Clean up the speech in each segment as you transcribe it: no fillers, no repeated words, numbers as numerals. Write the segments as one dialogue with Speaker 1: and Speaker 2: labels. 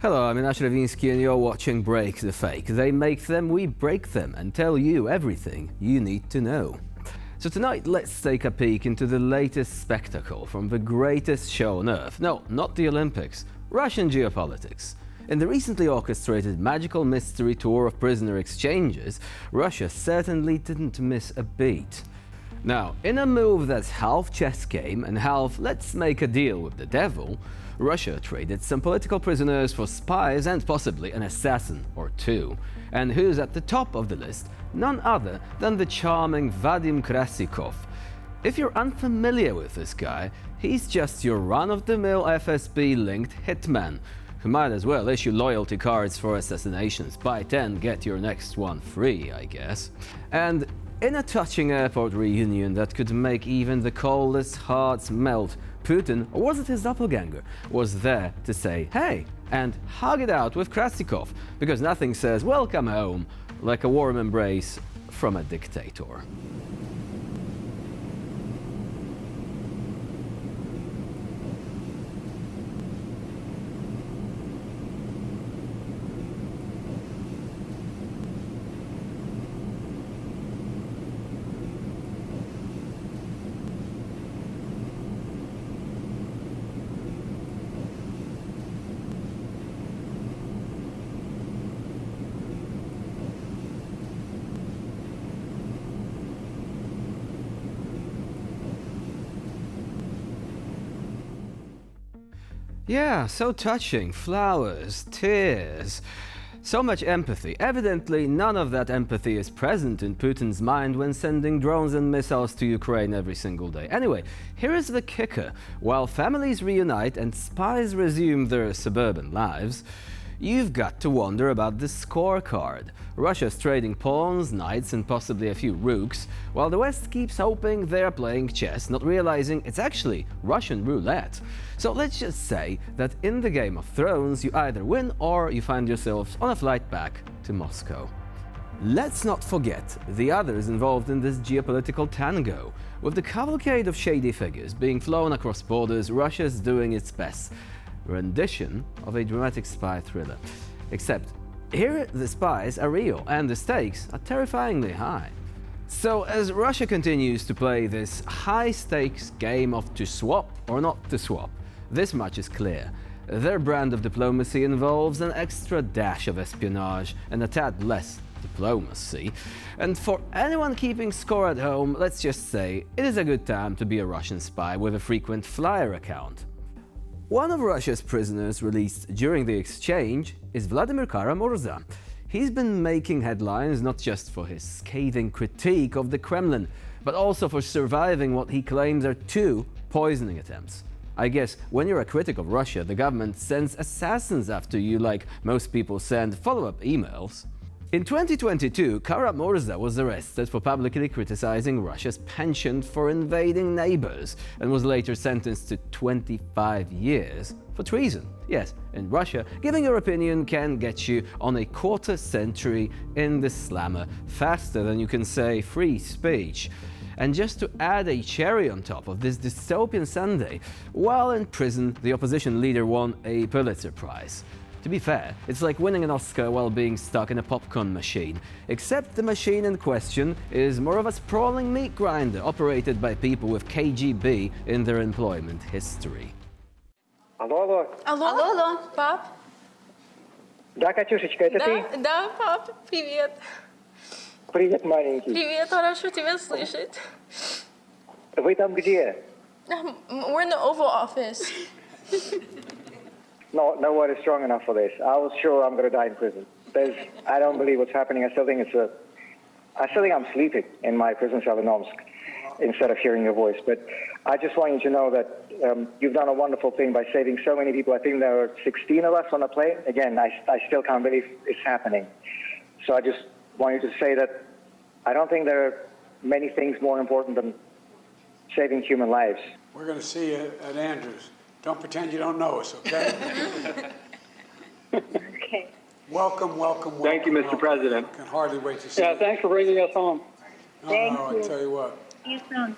Speaker 1: Hello, I'm Inash Levinsky and you're watching Break the Fake. They make them, we break them, and tell you everything you need to know. So tonight, let's take a peek into the latest spectacle from the greatest show on Earth. No, not the Olympics, Russian geopolitics. In the recently orchestrated magical mystery tour of prisoner exchanges, Russia certainly didn't miss a beat. Now, in a move that's half chess game and half let's make a deal with the devil, Russia traded some political prisoners for spies and possibly an assassin or two. And who's at the top of the list? None other than the charming Vadim Krasikov. If you're unfamiliar with this guy, he's just your run-of-the-mill FSB-linked hitman, who might as well issue loyalty cards for assassinations. Buy 10, get your next one free, I guess. And in a touching airport reunion that could make even the coldest hearts melt, Putin, or was it his doppelganger, was there to say hey and hug it out with Krasikov, because nothing says welcome home like a warm embrace from a dictator. Yeah, so touching. Flowers, tears, so much empathy. Evidently, none of that empathy is present in Putin's mind when sending drones and missiles to Ukraine every single day. Anyway, here is the kicker. While families reunite and spies resume their suburban lives, you've got to wonder about the scorecard. Russia's trading pawns, knights, and possibly a few rooks, while the West keeps hoping they're playing chess, not realizing it's actually Russian roulette. So let's just say that in the Game of Thrones, you either win or you find yourselves on a flight back to Moscow. Let's not forget the others involved in this geopolitical tango. With the cavalcade of shady figures being flown across borders, Russia's doing its best rendition of a dramatic spy thriller. Except, here the spies are real and the stakes are terrifyingly high. So as Russia continues to play this high-stakes game of to swap or not to swap, this much is clear. Their brand of diplomacy involves an extra dash of espionage and a tad less diplomacy. And for anyone keeping score at home, let's just say it is a good time to be a Russian spy with a frequent flyer account. One of Russia's prisoners released during the exchange is Vladimir Kara-Murza. He's been making headlines not just for his scathing critique of the Kremlin, but also for surviving what he claims are 2 poisoning attempts. I guess when you're a critic of Russia, the government sends assassins after you like most people send follow-up emails. In 2022, Kara-Murza was arrested for publicly criticizing Russia's penchant for invading neighbors and was later sentenced to 25 years for treason. Yes, in Russia, giving your opinion can get you on a quarter century in the slammer faster than you can say free speech. And just to add a cherry on top of this dystopian Sunday, while in prison, the opposition leader won a Pulitzer Prize. To be fair, it's like winning an Oscar while being stuck in a popcorn machine, except the machine in question is more of a sprawling meat grinder operated by people with KGB in their employment history.
Speaker 2: Алло, алло.
Speaker 3: Алло? Алло, пап?
Speaker 2: Да, Катюшечка, это ты?
Speaker 3: Да, пап, привет.
Speaker 2: Привет, маленький.
Speaker 3: Привет, хорошо тебя слышать.
Speaker 2: Вы там где?
Speaker 3: We're in the Oval Office.
Speaker 2: No one is strong enough for this. I was sure I'm going to die in prison. I don't believe what's happening. I still think I'm sleeping in my prison cell in Omsk instead of hearing your voice. But I just want you to know that you've done a wonderful thing by saving so many people. I think there were 16 of us on the plane. Again, I still can't believe it's happening. So I just want you to say that I don't think there are many things more important than saving human lives.
Speaker 4: We're going to see you at Andrews. Don't pretend you don't know us, okay?
Speaker 2: Okay.
Speaker 4: Welcome.
Speaker 5: Thank you, Mr. President.
Speaker 4: I can hardly wait to see
Speaker 5: Yeah,
Speaker 4: you.
Speaker 5: thanks for bringing us home.
Speaker 4: I tell you what.
Speaker 2: See you soon.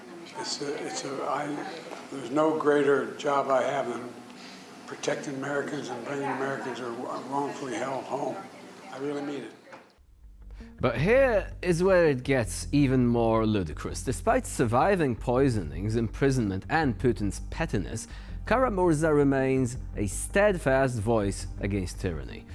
Speaker 4: There's no greater job I have than protecting Americans and bringing Americans who are wrongfully held home. I really mean it.
Speaker 1: But here is where it gets even more ludicrous. Despite surviving poisonings, imprisonment, and Putin's pettiness, Kara-Murza remains a steadfast voice against tyranny.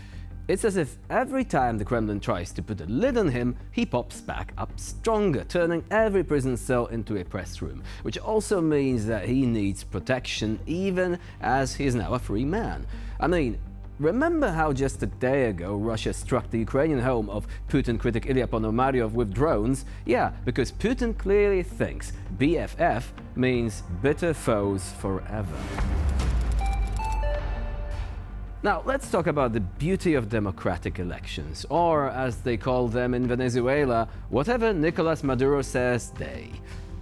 Speaker 1: It's as if every time the Kremlin tries to put a lid on him, he pops back up stronger, turning every prison cell into a press room, which also means that he needs protection even as he is now a free man. I mean, remember how just a day ago Russia struck the Ukrainian home of Putin critic Ilya Ponomaryov with drones? Yeah, because Putin clearly thinks BFF means bitter foes forever. Now, let's talk about the beauty of democratic elections, or as they call them in Venezuela, whatever Nicolas Maduro says they.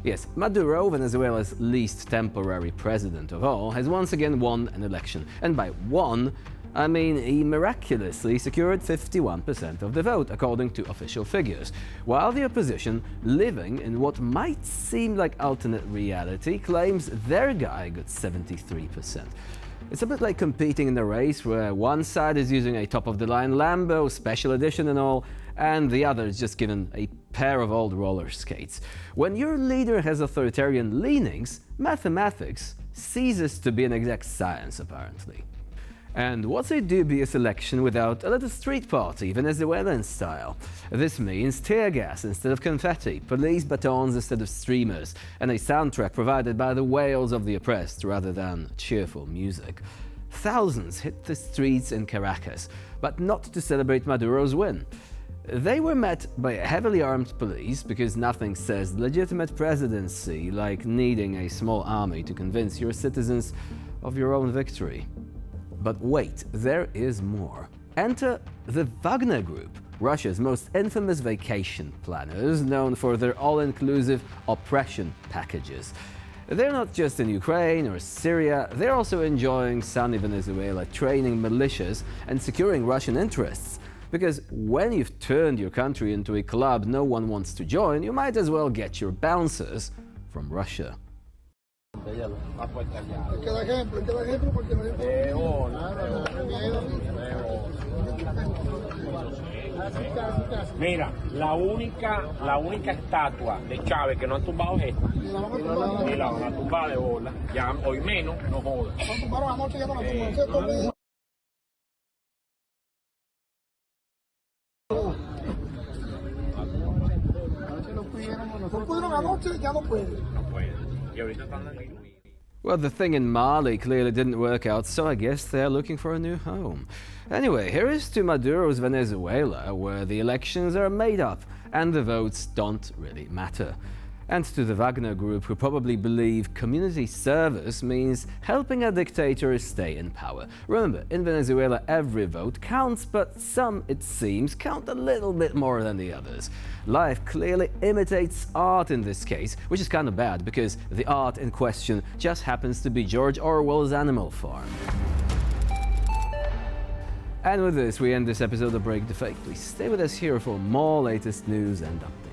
Speaker 1: Yes, Maduro, Venezuela's least temporary president of all, has once again won an election. And by won, I mean he miraculously secured 51% of the vote, according to official figures, while the opposition, living in what might seem like alternate reality, claims their guy got 73%. It's a bit like competing in a race where one side is using a top-of-the-line Lambo, special edition and all, and the other is just given a pair of old roller skates. When your leader has authoritarian leanings, mathematics ceases to be an exact science, apparently. And what's a dubious election without a little street party, Venezuelan style? This means tear gas instead of confetti, police batons instead of streamers, and a soundtrack provided by the wails of the oppressed rather than cheerful music. Thousands hit the streets in Caracas, but not to celebrate Maduro's win. They were met by a heavily armed police because nothing says legitimate presidency like needing a small army to convince your citizens of your own victory. But wait, there is more. Enter the Wagner Group, Russia's most infamous vacation planners, known for their all-inclusive oppression packages. They're not just in Ukraine or Syria, they're also enjoying sunny Venezuela, training militias and securing Russian interests. Because when you've turned your country into a club no one wants to join, you might as well get your bouncers from Russia.
Speaker 6: Mira, la única estatua de Chávez que no han tumbado es esta. Y la van a tumbar de bola. Ya hoy menos, no jodas.
Speaker 1: Well, the thing in Mali clearly didn't work out, so I guess they're looking for a new home. Anyway, here is to Maduro's Venezuela, where the elections are made up and the votes don't really matter. And to the Wagner Group, who probably believe community service means helping a dictator stay in power. Remember, in Venezuela every vote counts, but some, it seems, count a little bit more than the others. Life clearly imitates art in this case, which is kind of bad, because the art in question just happens to be George Orwell's Animal Farm. And with this, we end this episode of Break the Fake. Please stay with us here for more latest news and updates.